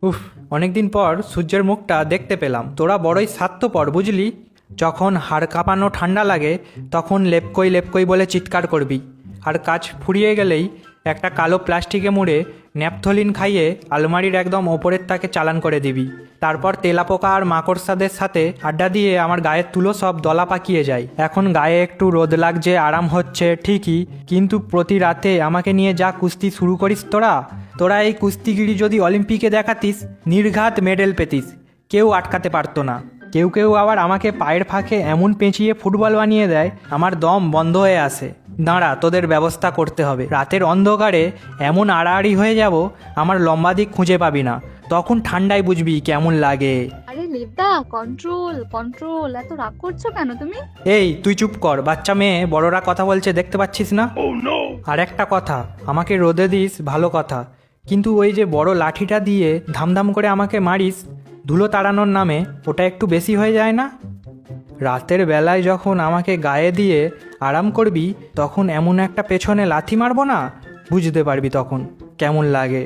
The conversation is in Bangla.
উফ, অনেকদিন পর সূর্যের মুখটা দেখতে পেলাম। তোরা বড়ই স্বার্থপর বুঝলি। যখন হাড় কাঁপানো ঠান্ডা লাগে তখন লেপকই লেপকই বলে চিৎকার করবি, আর কাজ ফুরিয়ে গেলেই একটা কালো প্লাস্টিকে মুড়ে ন্যাপথলিন খাইয়ে আলমারির একদম ওপরের তাকে চালান করে দিবি। তারপর তেলাপোকা আর মাকড়সাদের সাথে আড্ডা দিয়ে আমার গায়ের তুলো সব দলা পাকিয়ে যায়। এখন গায়ে একটু রোদ লাগছে, আরাম হচ্ছে ঠিকই, কিন্তু প্রতি রাতে আমাকে নিয়ে যা কুস্তি শুরু করিস তোরা। তোরা এই কুস্তিগিরি যদি অলিম্পিকে দেখাতিস, নির্ঘাত মেডেল পেতিস, কেউ আটকাতে পারতো না। কেউ কেউ আবার আমাকে পায়ের ফাঁকে এমন পেঁচিয়ে ফুটবল বানিয়ে দেয়, আমার দম বন্ধ হয়ে আসে। দাঁড়া, তোদের ব্যবস্থা করতে হবে। রাতের অন্ধকারে এমন আড়াআড়ি হয়ে যাব, আমার লম্বা দিক খুঁজে পাবি না। তখন ঠান্ডায় বুঝবি কেমন লাগে। আরে লিপদা, কন্ট্রোল কন্ট্রোল, এত রাগ করছো কেন তুমি? এই তুই চুপ কর, বাচ্চা মেয়ে বড়রা কথা বলছে, দেখতে পাচ্ছিস না? আর একটা কথা, আমাকে রোদে দিস ভালো কথা, কিন্তু ওই যে বড় লাঠিটা দিয়ে ধামধাম করে আমাকে মারিস ধুলো তাড়ানোর নামে, ওটা একটু বেশি হয়ে যায় না? রাতের বেলায় যখন আমাকে গায়ে দিয়ে আরাম করবি, তখন এমন একটা পেছনে লাথি মারবো না, বুঝতে পারবি তখন কেমন লাগে।